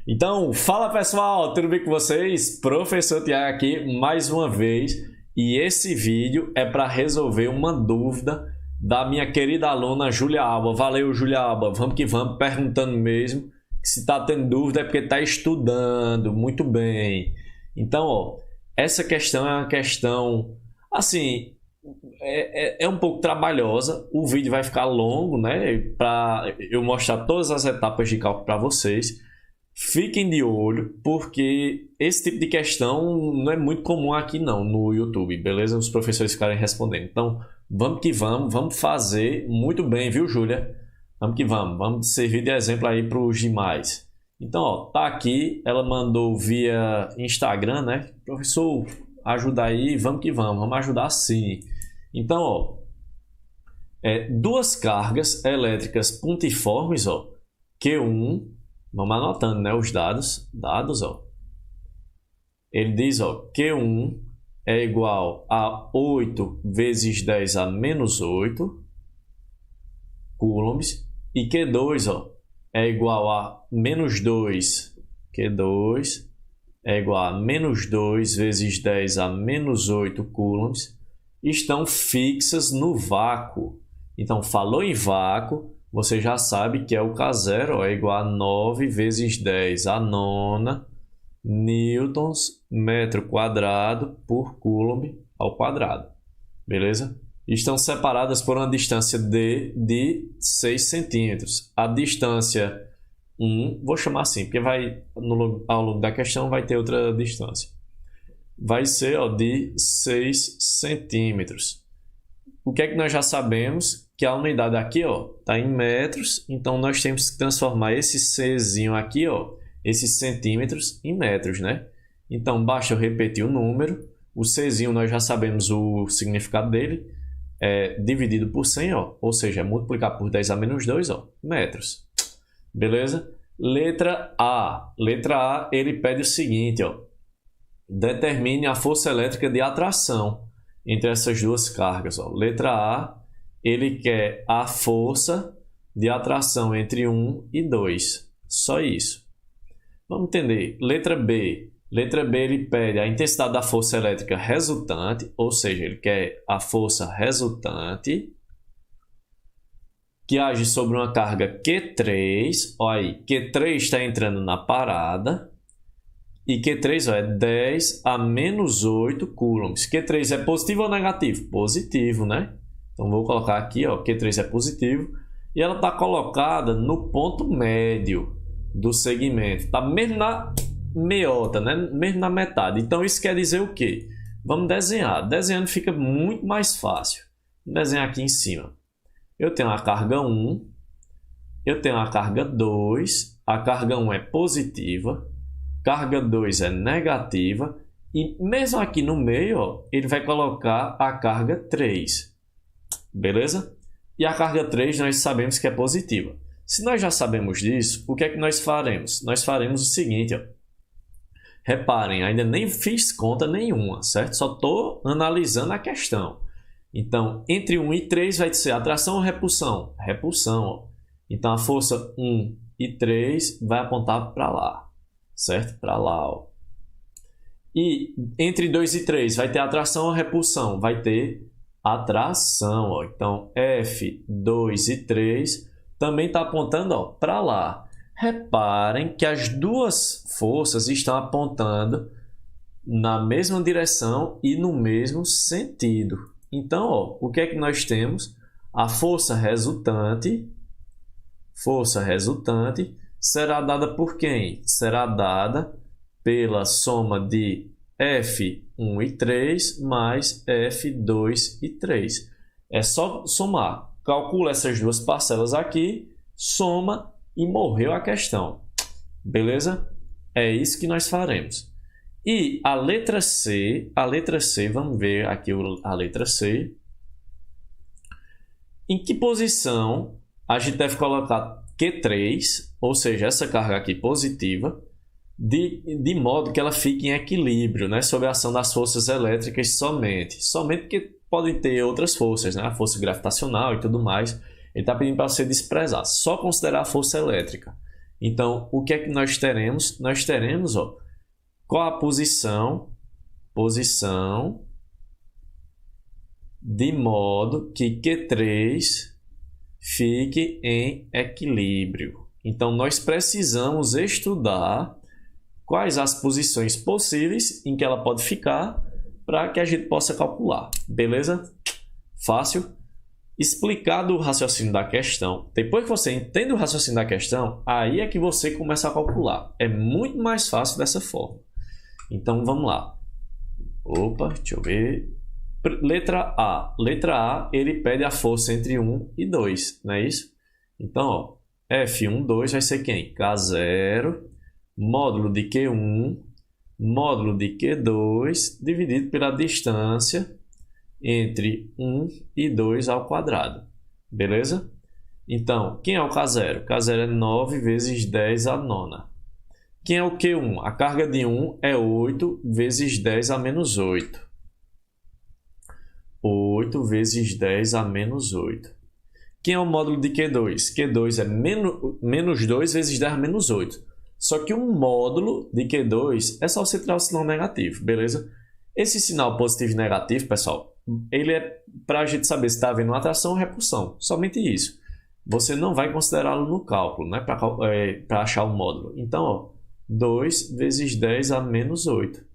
Então, fala pessoal, tudo bem com vocês? Professor Tiago aqui mais uma vez e esse vídeo é para resolver uma dúvida da minha querida aluna Júlia Alba. Valeu, Júlia Alba, vamos que vamos, perguntando mesmo. Se está tendo dúvida é porque está estudando muito bem. Então, ó, essa questão é uma questão, assim, é um pouco trabalhosa. O vídeo vai ficar longo, né? Para eu mostrar todas as etapas de cálculo para vocês. Fiquem de olho, porque esse tipo de questão não é muito comum aqui não, no YouTube, beleza? Os professores ficarem respondendo. Então, vamos que vamos fazer muito bem, viu, Júlia? Vamos que vamos servir de exemplo aí para os demais. Então, ó, tá aqui, ela mandou via Instagram, né? Professor, ajuda aí, vamos que vamos ajudar sim. Então, ó, duas cargas elétricas pontiformes, ó, Q1, vamos anotando, né, os dados, ó. Ele diz, ó, Q1 é igual a 8 vezes 10 a menos 8 coulombs. E Q2, ó, é igual a menos 2. Q2 é igual a menos 2 vezes 10 a menos 8 coulombs. Estão fixas no vácuo. Então, falou em vácuo, você já sabe que é o K0, ó, é igual a 9 vezes 10 a nona newtons metro quadrado por coulomb ao quadrado. Beleza? Estão separadas por uma distância de 6 centímetros. A distância 1, vou chamar assim, porque ao longo da questão vai ter outra distância. Vai ser, ó, de 6 centímetros. O que é que nós já sabemos? Que a unidade aqui, ó, está em metros, então nós temos que transformar esse Czinho aqui, ó, esses centímetros em metros, né? Então, basta eu repetir o número, o Czinho nós já sabemos o significado dele, dividido por 100, ó, ou seja, multiplicar por 10 a menos 2, ó, metros. Beleza? Letra A. Letra A, ele pede o seguinte, ó, determine a força elétrica de atração entre essas duas cargas, ó. Letra A, ele quer a força de atração entre 1 e 2. Só isso. Vamos entender. Letra B. Letra B, ele pede a intensidade da força elétrica resultante, ou seja, ele quer a força resultante que age sobre uma carga Q3. Olha aí, Q3 está entrando na parada. E Q3, ó, é 10 a menos 8 coulombs. Q3 é positivo ou negativo? Positivo, né? Então, vou colocar aqui, ó, Q3 é positivo. E ela está colocada no ponto médio do segmento. Está mesmo na meiota, né? Mesmo na metade. Então, isso quer dizer o quê? Vamos desenhar. Desenhando fica muito mais fácil. Vou desenhar aqui em cima. Eu tenho a carga 1. Eu tenho a carga 2. A carga 1 é positiva. Carga 2 é negativa. E mesmo aqui no meio, ó, ele vai colocar a carga 3. Beleza? E a carga 3 nós sabemos que é positiva. Se nós já sabemos disso, o que é que nós faremos? Nós faremos o seguinte, ó. Reparem, ainda nem fiz conta nenhuma, certo? Só estou analisando a questão. Então, entre 1 e 3 vai ser atração ou repulsão? Repulsão, ó. Então, a força 1 e 3 vai apontar para lá, certo? Para lá, ó. E entre 2 e 3 vai ter atração ou repulsão? Vai ter atração, ó. Então, F2 e 3 também está apontando para lá. Reparem que as duas forças estão apontando na mesma direção e no mesmo sentido. Então, ó, o que é que nós temos? A força resultante será dada por quem? Será dada pela soma de F1 e 3 mais F2 e 3. É só somar. Calcula essas duas parcelas aqui, soma e morreu a questão. Beleza? É isso que nós faremos. E a letra C, vamos ver aqui a letra C. Em que posição a gente deve colocar Q3, ou seja, essa carga aqui positiva, de modo que ela fique em equilíbrio, né, sob a ação das forças elétricas somente. Somente porque podem ter outras forças, né, a força gravitacional e tudo mais. Ele está pedindo para você desprezar, só considerar a força elétrica. Então, o que é que nós teremos? Nós teremos, ó, qual a posição de modo que Q3 fique em equilíbrio. Então, nós precisamos estudar quais as posições possíveis em que ela pode ficar para que a gente possa calcular. Beleza? Fácil? Explicado o raciocínio da questão. Depois que você entende o raciocínio da questão, aí é que você começa a calcular. É muito mais fácil dessa forma. Então, vamos lá. Opa, deixa eu ver. Letra A. Letra A, ele pede a força entre 1 e 2, não é isso? Então, ó, F1, 2 vai ser quem? K0, módulo de Q1, módulo de Q2, dividido pela distância entre 1 e 2 ao quadrado. Beleza? Então, quem é o K0? K0 é 9 vezes 10 à nona. Quem é o Q1? A carga de 1 é 8 vezes 10 a menos 8. 8 vezes 10 a menos 8. Quem é o módulo de Q2? Q2 é menos 2 vezes 10 a menos 8. Só que o módulo de Q2 é só você tirar o sinal negativo, beleza? Esse sinal positivo e negativo, pessoal, ele é para a gente saber se está havendo uma atração ou repulsão. Somente isso. Você não vai considerá-lo no cálculo, né? Para achar o módulo. Então, ó, 2 vezes 10 a menos 8.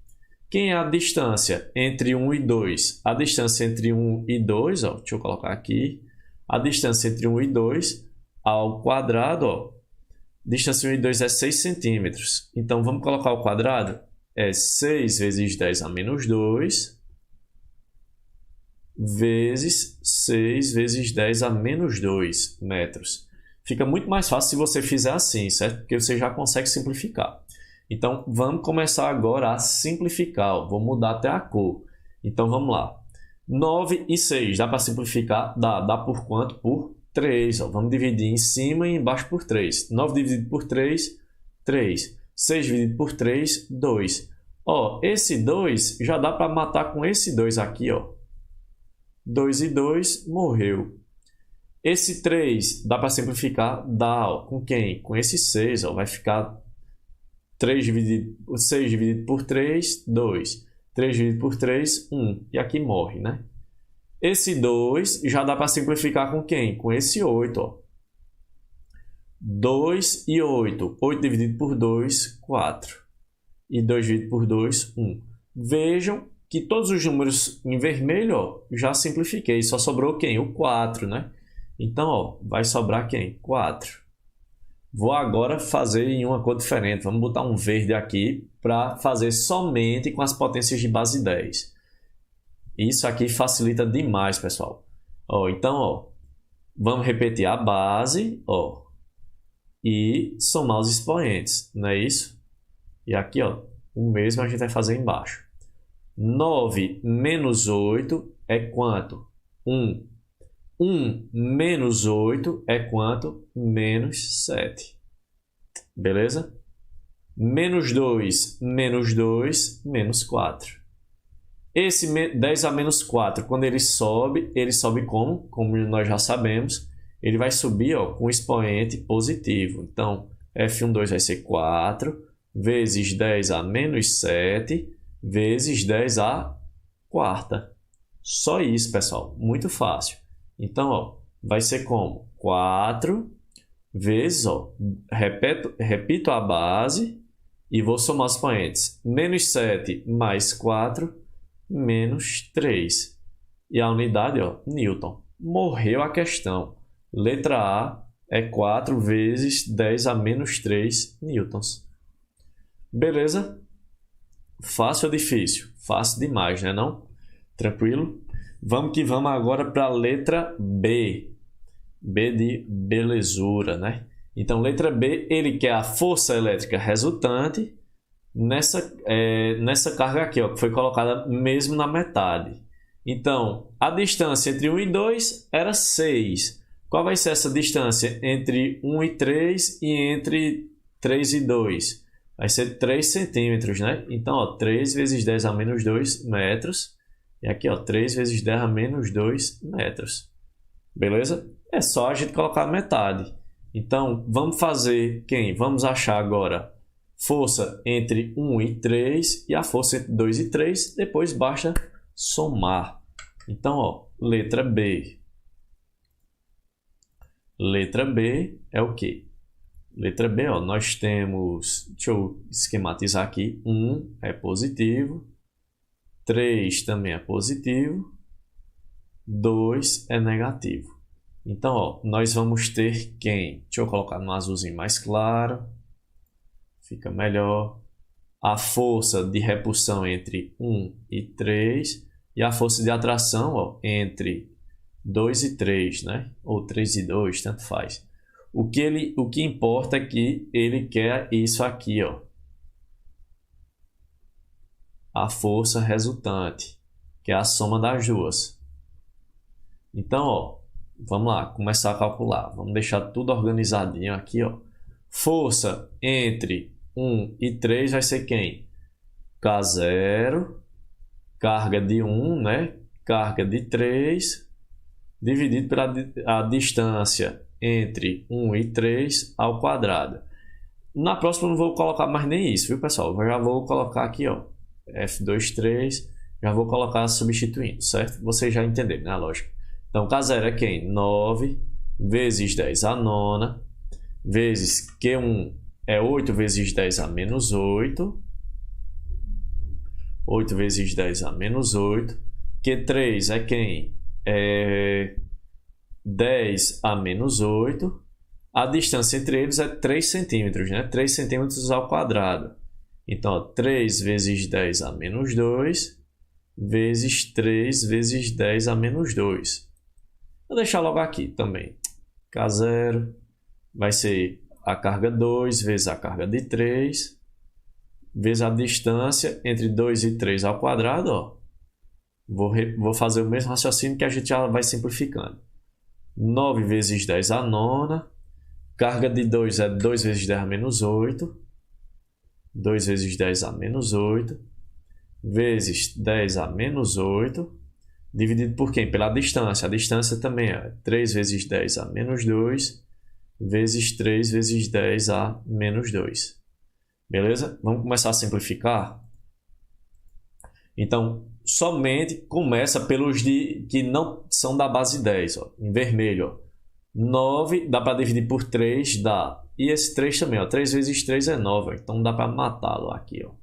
Quem é a distância entre 1 e 2? A distância entre 1 e 2, ó, deixa eu colocar aqui. A distância entre 1 e 2 ao quadrado, ó, distância 1 e 2 é 6 centímetros. Então, vamos colocar o quadrado? É 6 vezes 10 a menos 2 vezes 6 vezes 10 a menos 2 metros. Fica muito mais fácil se você fizer assim, certo? Porque você já consegue simplificar. Então, vamos começar agora a simplificar. Ó. Vou mudar até a cor. Então, vamos lá. 9 e 6. Dá para simplificar? Dá por quanto? Por 3. Ó. Vamos dividir em cima e embaixo por 3. 9 dividido por 3, 3. 6 dividido por 3, 2. Ó, esse 2 já dá para matar com esse 2 aqui. Ó. 2 e 2, morreu. Esse 3 dá para simplificar? Dá. Ó. Com quem? Com esse 6. Ó. Vai ficar 6 dividido por 3, 2. 3 dividido por 3, 1. E aqui morre, né? Esse 2 já dá para simplificar com quem? Com esse 8. Ó. 2 e 8. 8 dividido por 2, 4. E 2 dividido por 2, 1. Vejam que todos os números em vermelho, ó, já simplifiquei. Só sobrou quem? O 4, né? Então, ó, vai sobrar quem? 4. Vou agora fazer em uma cor diferente. Vamos botar um verde aqui para fazer somente com as potências de base 10. Isso aqui facilita demais, pessoal. Ó, então, ó, vamos repetir a base, ó, e somar os expoentes, não é isso? E aqui, ó, o mesmo a gente vai fazer embaixo. 9 menos 8 é quanto? 1. 1 menos 8 é quanto? Menos 7. Beleza? Menos 2, menos 2, menos 4. Esse 10 a menos 4, quando ele sobe como? Como nós já sabemos, ele vai subir, ó, com expoente positivo. Então, F12 vai ser 4 vezes 10 a menos 7 vezes 10 a quarta. Só isso, pessoal. Muito fácil. Então, ó, vai ser como? 4 vezes, ó, repito a base e vou somar os expoentes. Menos 7 mais 4, menos 3. E a unidade, ó, Newton. Morreu a questão. Letra A é 4 vezes 10 a menos 3 newtons. Beleza? Fácil ou difícil? Fácil demais, né não? Tranquilo? Vamos que vamos agora para a letra B. B de belezura, né? Então, letra B, ele quer a força elétrica resultante nessa carga aqui, ó, que foi colocada mesmo na metade. Então, a distância entre 1 e 2 era 6. Qual vai ser essa distância entre 1 e 3 e entre 3 e 2? Vai ser 3 centímetros, né? Então, ó, 3 vezes 10 a menos 2 metros. E aqui, ó, 3 vezes 10 a menos 2 metros. Beleza? É só a gente colocar a metade. Então, vamos fazer quem? Vamos achar agora força entre 1 e 3 e a força entre 2 e 3. Depois basta somar. Então, ó, letra B. Letra B é o quê? Letra B, ó, nós temos... Deixa eu esquematizar aqui. 1 é positivo. 3 também é positivo. 2 é negativo. Então, ó, nós vamos ter quem? Deixa eu colocar no azulzinho mais claro. Fica melhor. A força de repulsão entre 1 e 3. E a força de atração, ó, entre 2 e 3, né? Ou 3 e 2, tanto faz. O que importa é que ele quer isso aqui, ó. A força resultante, que é a soma das duas. Então, ó, vamos lá, começar a calcular. Vamos deixar tudo organizadinho aqui, ó. Força entre 1 e 3 vai ser quem? K0, carga de 1, né? Carga de 3, dividido pela a distância entre 1 e 3 ao quadrado. Na próxima eu não vou colocar mais nem isso, viu, pessoal? Eu já vou colocar aqui, ó, F23, já vou colocar substituindo, certo? Vocês já entenderam, né? Lógico. Então, K0 é quem? 9 vezes 10 a nona, vezes Q1 é 8 vezes 10 a menos 8. 8 vezes 10 a menos 8. Q3 é quem? É 10 a menos 8. A distância entre eles é 3 centímetros, né? 3 centímetros ao quadrado. Então, ó, 3 vezes 10 a menos 2 vezes 3 vezes 10 a menos 2. Vou deixar logo aqui também. K0 vai ser a carga 2 vezes a carga de 3 vezes a distância entre 2 e 3 ao quadrado. Ó. Vou fazer o mesmo raciocínio que a gente já vai simplificando. 9 vezes 10 a nona. Carga de 2 é 2 vezes 10 a menos 8. 2 vezes 10 a menos 8. Vezes 10 a menos 8. Dividido por quem? Pela distância. A distância também é 3 vezes 10 a menos 2. Vezes 3 vezes 10 a menos 2. Beleza? Vamos começar a simplificar? Então, somente começa pelos que não são da base 10. Ó, em vermelho. Ó. 9 dá para dividir por 3, dá. E esse 3 também. Ó, 3 vezes 3 é 9. Ó, então dá para matá-lo aqui. Ó.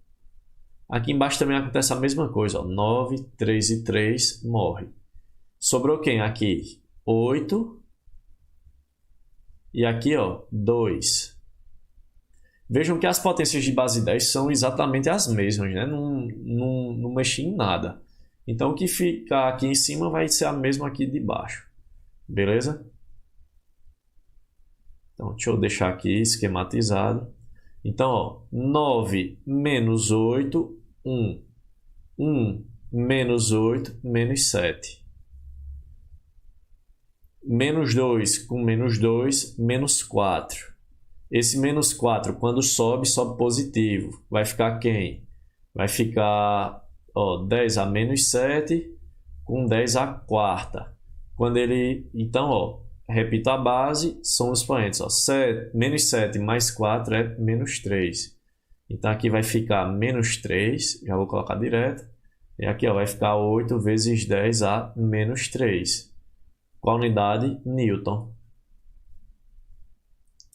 Aqui embaixo também acontece a mesma coisa. Ó, 9, 3 e 3 morre. Sobrou quem? Aqui 8. E aqui, ó, 2. Vejam que as potências de base 10 são exatamente as mesmas, né? Não mexi em nada. Então, o que fica aqui em cima vai ser a mesma aqui de baixo. Beleza? Então, deixa eu deixar aqui esquematizado. Então, ó, 9 menos 8, 1. 1 menos 8, menos 7. Menos 2 com menos 2, menos 4. Esse menos 4, quando sobe, sobe positivo. Vai ficar quem? Vai ficar, ó, 10 a menos 7 com 10 a quarta. Quando ele... Então, ó, repito a base, são os expoentes. Ó, menos 7 mais 4 é menos 3. Então, aqui vai ficar menos 3. Já vou colocar direto. E aqui, ó, vai ficar 8 vezes 10 a menos 3. Qual unidade? Newton.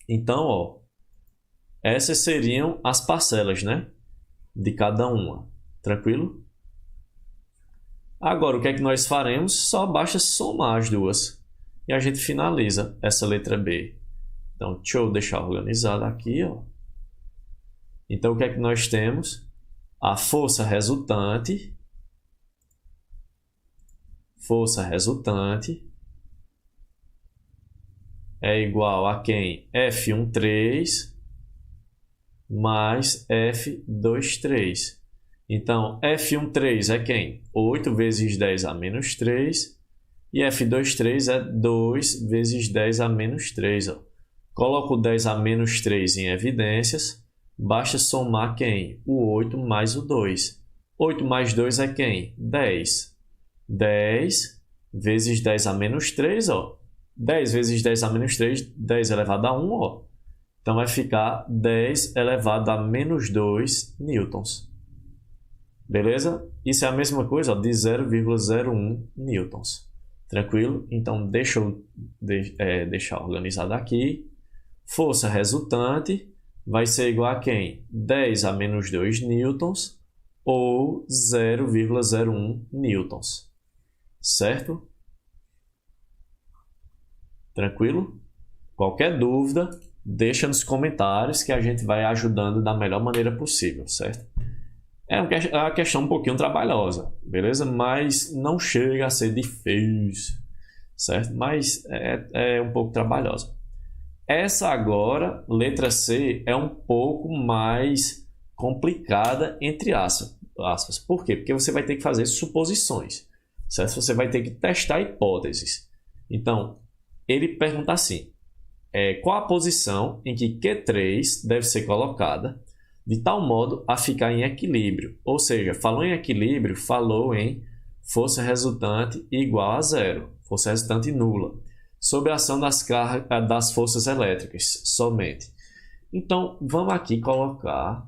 Então, ó, essas seriam as parcelas, né? De cada uma. Tranquilo? Agora, o que é que nós faremos? Só basta somar as duas. E a gente finaliza essa letra B. Então, deixa eu deixar organizado aqui, ó. Então, o que é que nós temos? A força resultante. Força resultante é igual a quem? F13 mais F23. Então, F13 é quem? 8 vezes 10 a menos 3. E F23 é 2 vezes 10 a menos 3. Ó. Coloco o 10 a menos 3 em evidências. Basta somar quem? O 8 mais o 2. 8 mais 2 é quem? 10. 10 vezes 10 a menos 3, ó. 10 vezes 10 a menos 3, 10 elevado a 1, ó. Então vai ficar 10 elevado a menos 2 newtons. Beleza? Isso é a mesma coisa, ó, de 0,01 newtons. Tranquilo? Então deixa eu deixar organizado aqui. Força resultante vai ser igual a quem? 10 a menos 2 newtons ou 0,01 newtons. Certo? Tranquilo? Qualquer dúvida, deixa nos comentários que a gente vai ajudando da melhor maneira possível, certo? É uma questão um pouquinho trabalhosa, beleza? Mas não chega a ser difícil, certo? Mas é um pouco trabalhosa. Essa agora, letra C, é um pouco mais complicada, entre aspas. Por quê? Porque você vai ter que fazer suposições, certo? Você vai ter que testar hipóteses. Então, ele pergunta assim, qual a posição em que Q3 deve ser colocada de tal modo a ficar em equilíbrio? Ou seja, falou em equilíbrio, falou em força resultante igual a zero, força resultante nula, sob a ação das forças elétricas somente. Então, vamos aqui colocar,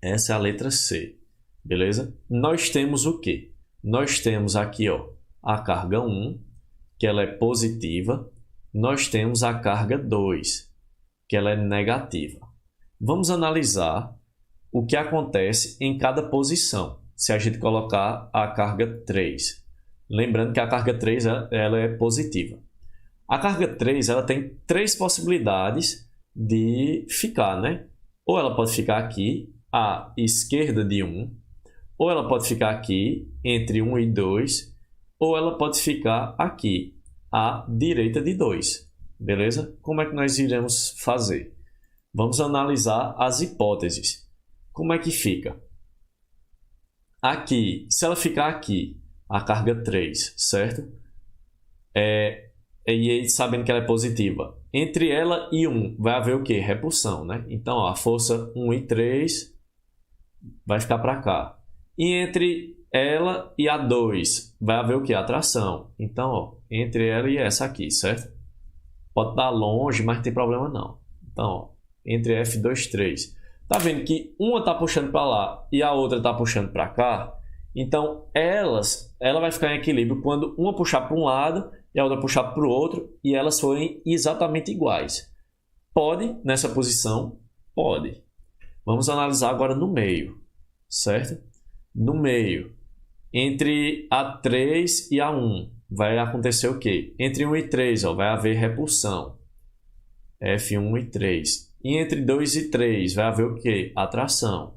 essa é a letra C, beleza? Nós temos o quê? Nós temos aqui, ó, a carga 1, que ela é positiva. Nós temos a carga 2, que ela é negativa. Vamos analisar o que acontece em cada posição, se a gente colocar a carga 3. Lembrando que a carga 3 ela é positiva. A carga 3 ela tem 3 possibilidades de ficar, né? Ou ela pode ficar aqui, à esquerda de 1, ou ela pode ficar aqui, entre 1 e 2, ou ela pode ficar aqui, à direita de 2. Beleza? Como é que nós iremos fazer? Vamos analisar as hipóteses. Como é que fica? Aqui, se ela ficar aqui, a carga 3, certo? E sabendo que ela é positiva. Entre ela e 1 vai haver o quê? Repulsão, né? Então, ó, a força 1 e 3 vai ficar para cá. E entre ela e a 2 vai haver o quê? Atração. Então, ó, entre ela e essa aqui, certo? Pode estar longe, mas não tem problema não. Então, ó, entre F2, 3. Tá vendo que uma está puxando para lá e a outra está puxando para cá? Então, ela vai ficar em equilíbrio quando uma puxar para um lado e a outra puxar para o outro e elas forem exatamente iguais. Pode, nessa posição? Pode. Vamos analisar agora no meio, certo? No meio, entre a 3 e a 1, vai acontecer o quê? Entre 1 e 3, ó, vai haver repulsão. F1 e 3. E entre 2 e 3 vai haver o quê? Atração.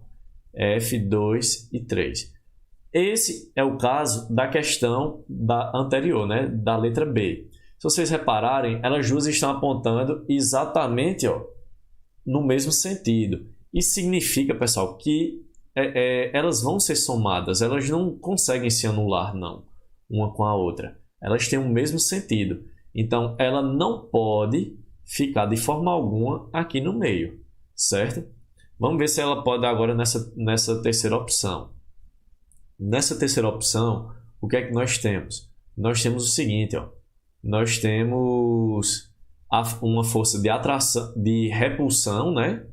F2 e 3. Esse é o caso da questão anterior, né? Da letra B. Se vocês repararem, elas duas estão apontando exatamente, ó, no mesmo sentido. Isso significa, pessoal, que elas vão ser somadas. Elas não conseguem se anular, não, uma com a outra. Elas têm o mesmo sentido. Então, ela não pode ficar de forma alguma aqui no meio, certo? Vamos ver se ela pode agora nessa terceira opção. Nessa terceira opção, o que é que nós temos? Nós temos o seguinte, ó. Nós temos uma força de atração, de repulsão, né?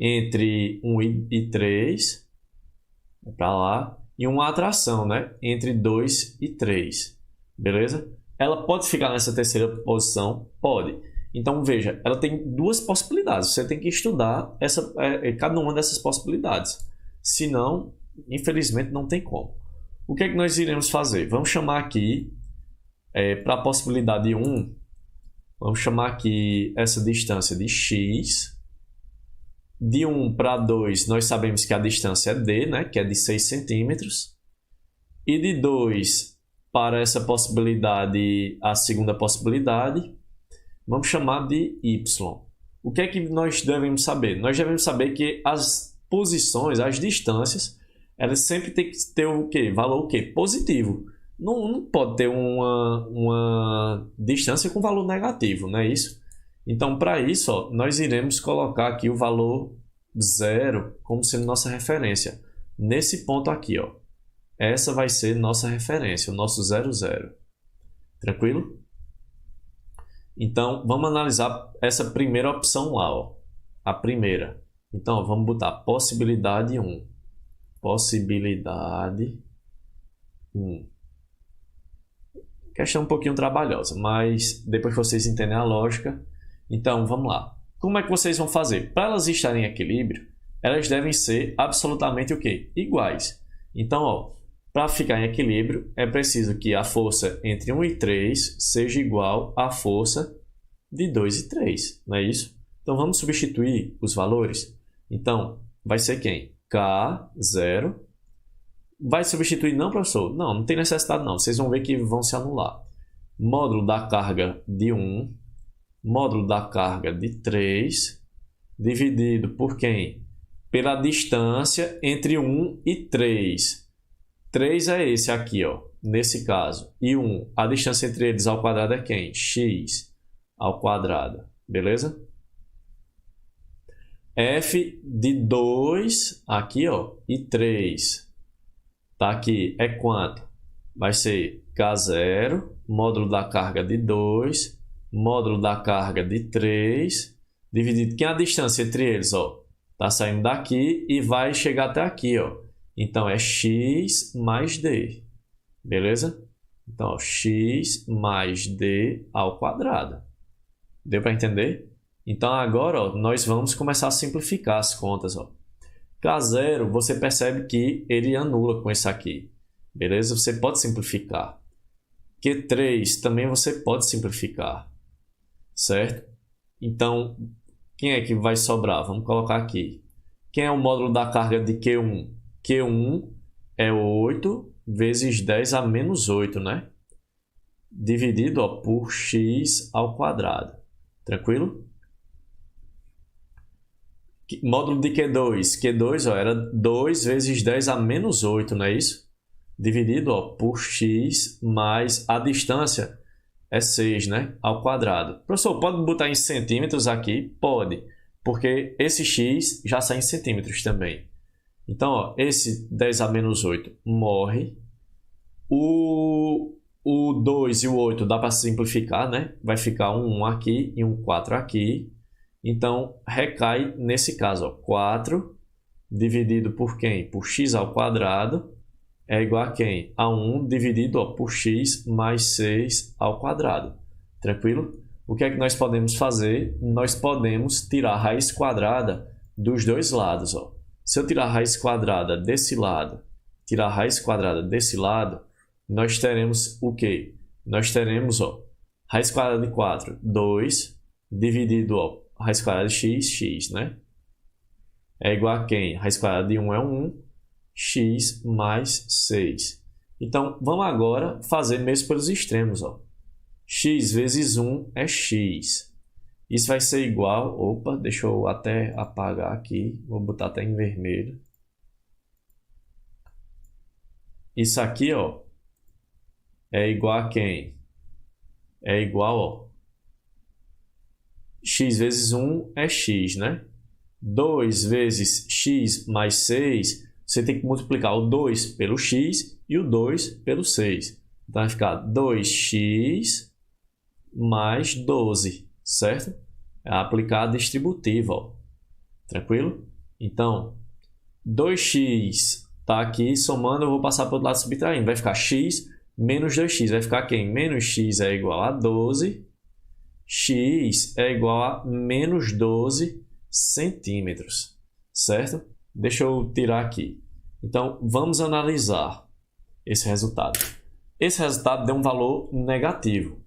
Entre 1 e 3, para lá, e uma atração, né? Entre 2 e 3, beleza? Ela pode ficar nessa terceira posição? Pode. Então, veja, ela tem duas possibilidades. Você tem que estudar cada uma dessas possibilidades. Senão, infelizmente, não tem como. O que é que nós iremos fazer? Vamos chamar aqui, para a possibilidade 1, vamos chamar aqui essa distância de x. De 1 para 2, nós sabemos que a distância é d, né? Que é de 6 centímetros. E de 2 para essa possibilidade, a segunda possibilidade, vamos chamar de y. O que é que nós devemos saber? Nós devemos saber que as posições, as distâncias, elas sempre têm que ter o quê? Valor o quê? Positivo. Não pode ter uma distância com valor negativo, não é isso? Então, para isso, ó, nós iremos colocar aqui o valor 0 como sendo nossa referência. Nesse ponto aqui, ó. Essa vai ser nossa referência, o nosso 0, 0. Tranquilo? Então, vamos analisar essa primeira opção lá, ó. A primeira. Então, ó, vamos botar possibilidade 1. Possibilidade 1. Questão um pouquinho trabalhosa, mas depois que vocês entendem a lógica, então vamos lá. Como é que vocês vão fazer? Para elas estarem em equilíbrio, elas devem ser absolutamente o quê? Iguais. Então, ó, para ficar em equilíbrio, é preciso que a força entre 1 e 3 seja igual à força de 2 e 3, não é isso? Então, vamos substituir os valores. Então, vai ser quem? K, 0. Vai substituir não, professor? Não, não tem necessidade não. Vocês vão ver que vão se anular. Módulo da carga de 1, módulo da carga de 3, dividido por quem? Pela distância entre 1 e 3. 3 é esse aqui, ó, nesse caso. E 1, a distância entre eles ao quadrado é quem? X ao quadrado. Beleza? F de 2, aqui, ó, e 3. Tá aqui, é quanto? Vai ser K0, módulo da carga de 2, módulo da carga de 3, dividido. Que é a distância entre eles, ó? Tá saindo daqui e vai chegar até aqui, ó. Então, é x mais d. Beleza? Então, ó, x mais d ao quadrado. Deu para entender? Então, agora, ó, nós vamos começar a simplificar as contas, ó. K0, você percebe que ele anula com esse aqui. Beleza? Você pode simplificar. Q3 também você pode simplificar. Certo? Então, quem é que vai sobrar? Vamos colocar aqui. Quem é o módulo da carga de Q1? Q1 é 8 vezes 10 a menos 8, né? Dividido, ó, por x ao quadrado. Tranquilo? Módulo de Q2. Q2, ó, era 2 vezes 10 a menos 8, não é isso? Dividido, ó, por x mais a distância é 6, né? Ao quadrado. Professor, pode botar em centímetros aqui? Pode, porque esse x já sai em centímetros também. Então, ó, esse 10 a menos 8 morre. O 2 e o 8 dá para simplificar, né? Vai ficar um 1 aqui e um 4 aqui. Então, recai nesse caso, ó, 4 dividido por quem? Por x ao quadrado é igual a quem? A 1 dividido, ó, por x mais 6 ao quadrado. Tranquilo? O que é que nós podemos fazer? Nós podemos tirar a raiz quadrada dos dois lados, ó. Se eu tirar a raiz quadrada desse lado, tirar a raiz quadrada desse lado, nós teremos o quê? Nós teremos, ó, raiz quadrada de 4, 2, dividido, ó, raiz quadrada de x, x, né? É igual a quem? Raiz quadrada de 1 é 1, x mais 6. Então, vamos agora fazer mesmo pelos extremos, ó. X vezes 1 é x. Isso vai ser igual... Opa, deixa eu até apagar aqui. Vou botar até em vermelho. Isso aqui, ó, é igual a quem? É igual, ó, x vezes 1 é x, né? 2 vezes x mais 6, você tem que multiplicar o 2 pelo x e o 2 pelo 6. Então, vai ficar 2x mais 12, certo? É aplicar a distributiva, ó. Tranquilo? Então, 2x está aqui somando, eu vou passar para o outro lado subtraindo. Vai ficar x menos 2x. Vai ficar quem? Menos x é igual a 12. X é igual a menos 12 centímetros. Certo? Deixa eu tirar aqui. Então, vamos analisar esse resultado. Esse resultado deu um valor negativo.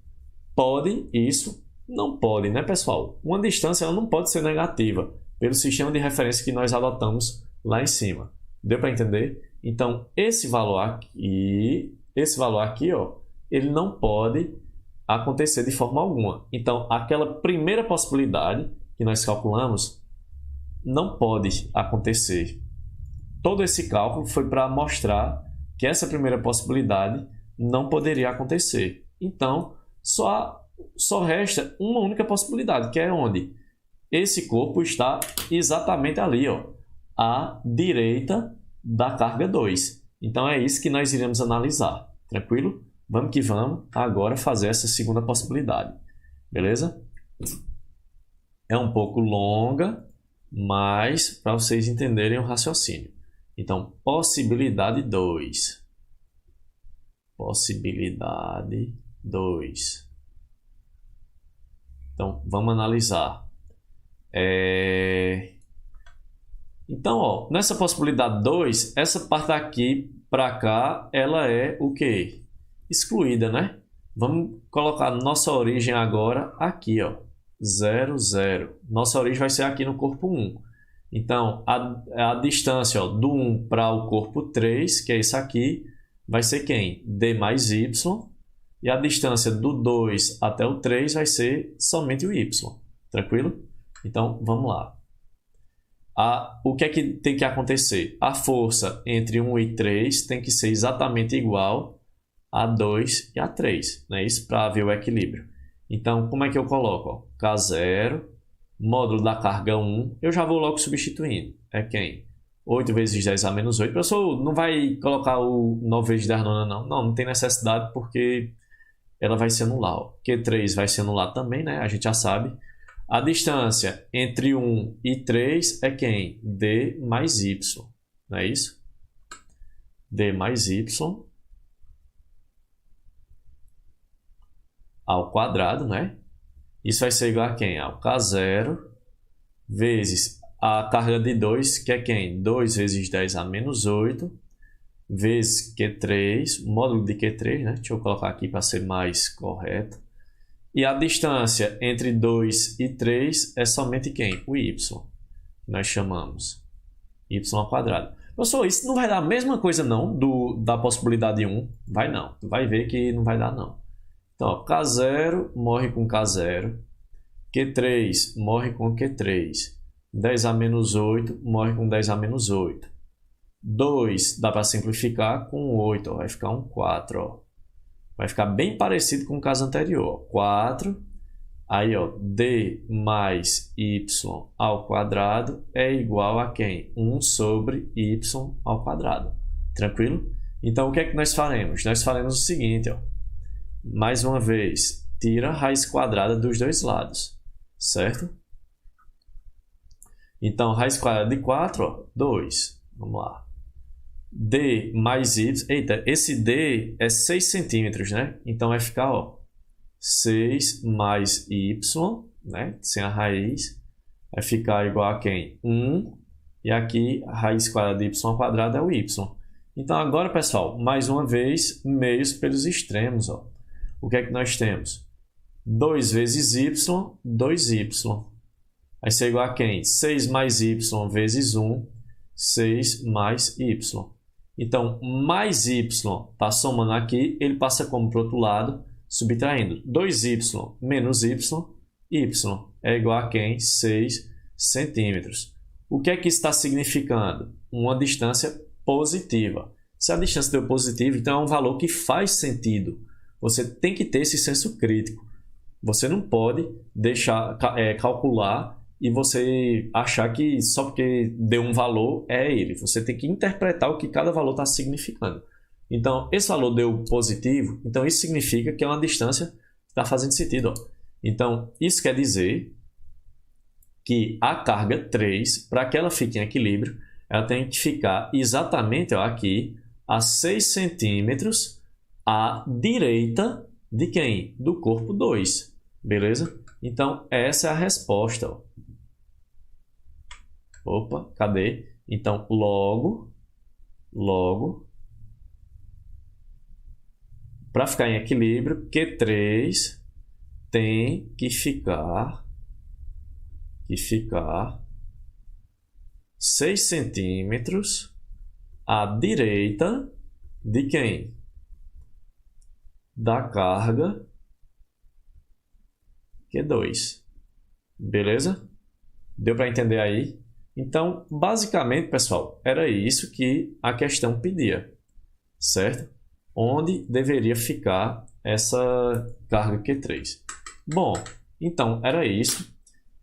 Pode isso? Não pode, né, pessoal? Uma distância ela não pode ser negativa pelo sistema de referência que nós adotamos lá em cima. Deu para entender? Então, esse valor aqui, ó, ele não pode acontecer de forma alguma. Então, aquela primeira possibilidade que nós calculamos não pode acontecer. Todo esse cálculo foi para mostrar que essa primeira possibilidade não poderia acontecer. Então, só resta uma única possibilidade, que é onde esse corpo está exatamente ali, ó, à direita da carga 2. Então, é isso que nós iremos analisar. Tranquilo? Vamos que vamos agora fazer essa segunda possibilidade. Beleza? É um pouco longa, mas para vocês entenderem o raciocínio. Então, possibilidade 2. Possibilidade 2. Então, vamos analisar. Então, ó, nessa possibilidade 2, essa parte aqui para cá, ela é o quê? Excluída, né? Vamos colocar nossa origem agora aqui, ó. 0, 0. Nossa origem vai ser aqui no corpo 1. Então, a distância, ó, do 1 para o corpo 3, que é isso aqui, vai ser quem? D mais Y. E a distância do 2 até o 3 vai ser somente o Y. Tranquilo? Então, vamos lá. O que é que tem que acontecer? A força entre 1 e 3 tem que ser exatamente igual a 2 e a 3. Não é isso? Para haver o equilíbrio. Então, como é que eu coloco? Ó, K0, módulo da carga 1. Eu já vou logo substituindo. É quem? 8 vezes 10 a menos 8. Professor, não vai colocar o 9 vezes 10 nona, não. Não tem necessidade porque ela vai se anular. Ó. Q3 vai se anular também, né? A gente já sabe. A distância entre 1 e 3 é quem? D mais Y. Não é isso? D mais Y ao quadrado, né? Isso vai ser igual a quem? Ao K0 vezes a carga de 2, que é quem? 2 vezes 10 a menos 8, vezes Q3, módulo de Q3, né? Deixa eu colocar aqui para ser mais correto. E a distância entre 2 e 3 é somente quem? O y. Nós chamamos y ao quadrado. Professor, isso não vai dar a mesma coisa não da possibilidade 1? Vai não. Tu vai ver que não vai dar não. Então, ó, K0 morre com K0. Q3 morre com Q3. 10 a menos 8 morre com 10 a menos 8. 2 dá para simplificar com 8. Ó, vai ficar um 4. Ó. Vai ficar bem parecido com o caso anterior. 4, aí ó, D mais Y ao quadrado é igual a quem? 1 sobre Y ao quadrado. Tranquilo? Então, o que é que nós faremos? Nós faremos o seguinte, ó. Mais uma vez, tira a raiz quadrada dos dois lados. Certo? Então, raiz quadrada de 4, ó, 2. Vamos lá. D mais Y. Eita, esse D é 6 centímetros, né? Então vai ficar, ó, 6 mais Y, né? Sem a raiz. Vai ficar igual a quem? 1. E aqui a raiz quadrada de Y ao quadrado é o Y. Então agora, pessoal, mais uma vez, meios pelos extremos, ó. O que é que nós temos? 2 vezes Y, 2Y. Vai ser igual a quem? 6 mais Y vezes 1, 6 mais Y. Então, mais y está somando aqui, ele passa como para o outro lado, subtraindo. 2y menos y é igual a quem? 6 centímetros. O que é que isso está significando? Uma distância positiva. Se a distância deu positiva, então é um valor que faz sentido. Você tem que ter esse senso crítico. Você não pode deixar calcular e você achar que só porque deu um valor é ele. Você tem que interpretar o que cada valor está significando. Então, esse valor deu positivo, então isso significa que é uma distância que está fazendo sentido. Ó. Então, isso quer dizer que a carga 3, para que ela fique em equilíbrio, ela tem que ficar exatamente ó, aqui a 6 centímetros à direita de quem? Do corpo 2. Beleza? Então, essa é a resposta. Ó. Opa, cadê? Então, logo, para ficar em equilíbrio, Q3 tem que ficar 6 centímetros à direita de quem? Da carga Q2. Beleza? Deu para entender aí? Então, basicamente, pessoal, era isso que a questão pedia, certo? Onde deveria ficar essa carga Q3. Bom, então, era isso.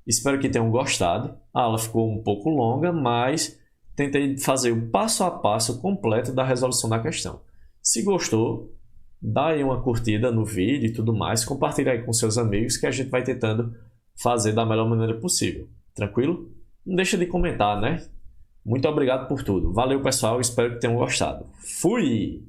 Espero que tenham gostado. A aula ficou um pouco longa, mas tentei fazer o passo a passo completo da resolução da questão. Se gostou, dá aí uma curtida no vídeo e tudo mais, compartilha aí com seus amigos que a gente vai tentando fazer da melhor maneira possível. Tranquilo? Não deixa de comentar, né? Muito obrigado por tudo. Valeu, pessoal. Espero que tenham gostado. Fui!